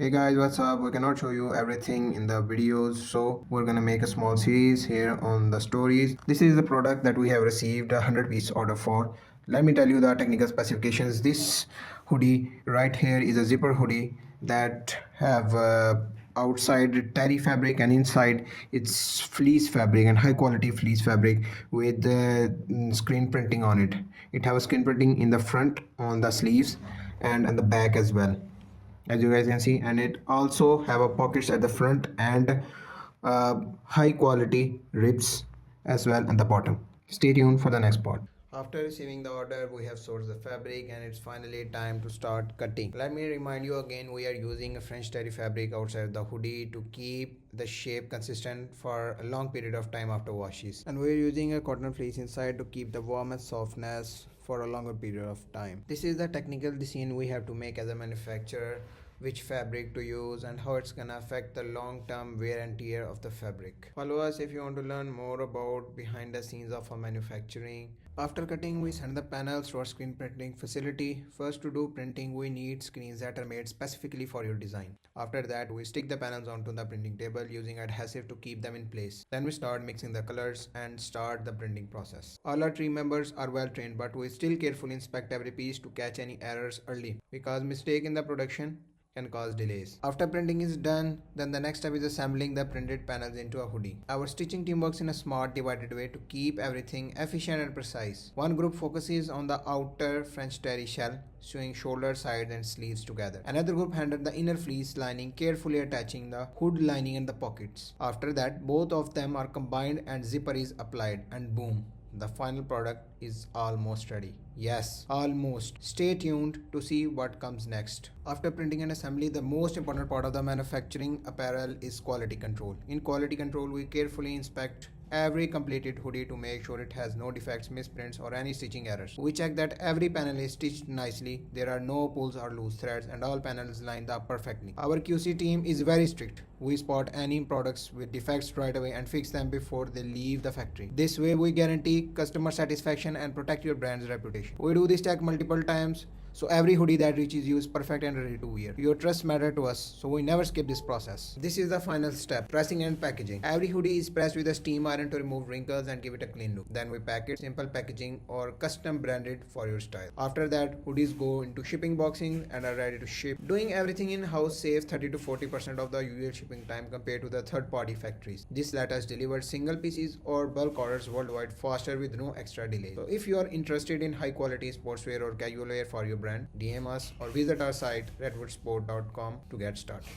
Hey guys, what's up? We cannot show you everything in the videos, so we're gonna make a small series here on the stories. This is the product that we have received a 100-piece order for. Let me tell you the technical specifications. This hoodie right here is a zipper hoodie that have outside terry fabric and inside it's fleece fabric and high quality fleece fabric with screen printing on it. It have a screen printing in the front on the sleeves and on the back as well, as you guys can see, and it also have a pockets at the front and high quality ribs as well at the bottom. Stay tuned for the next part. After receiving the order, we have sourced the fabric and it's finally time to start cutting. Let me remind you again, we are using a French terry fabric outside the hoodie to keep the shape consistent for a long period of time after washes, and we are using a cotton fleece inside to keep the warmth and softness for a longer period of time. This is the technical decision we have to make as a manufacturer, which fabric to use and how it's gonna affect the long-term wear and tear of the fabric. Follow us if you want to learn more about behind the scenes of our manufacturing. After cutting, we send the panels to our screen printing facility. First, to do printing, we need screens that are made specifically for your design. After that, we stick the panels onto the printing table using adhesive to keep them in place. Then we start mixing the colors and start the printing process. All our team members are well trained, but we still carefully inspect every piece to catch any errors early, because mistake in the production can cause delays. After printing is done, then the next step is assembling the printed panels into a hoodie. Our stitching team works in a smart divided way to keep everything efficient and precise. One group focuses on the outer French terry shell, sewing shoulder, sides and sleeves together. Another group handled the inner fleece lining, carefully attaching the hood lining and the pockets. After that, both of them are combined and zipper is applied, and boom, the final product is almost ready. Yes, almost. Stay tuned to see what comes next. After printing and assembly, the most important part of the manufacturing apparel is quality control. In quality control, we carefully inspect every completed hoodie to make sure it has no defects, misprints or any stitching errors. We check that every panel is stitched nicely, there are no pulls or loose threads, and all panels lined up perfectly. Our QC team is very strict. We spot any products with defects right away and fix them before they leave the factory. This way we guarantee customer satisfaction and protect your brand's reputation. We do this check multiple times, so every hoodie that reaches you is perfect and ready to wear. Your trust matters to us, so we never skip this process. This is the final step, pressing and packaging. Every hoodie is pressed with a steam iron to remove wrinkles and give it a clean look. Then we pack it, simple packaging or custom branded for your style. After that, hoodies go into shipping boxing and are ready to ship. Doing everything in-house saves 30 to 40% of the usual shipping time compared to the third-party factories. This let us deliver single pieces or bulk orders worldwide faster with no extra delay. So if you are interested in high-quality sportswear or casual wear for your brand, DM us or visit our site redwoodsport.com to get started.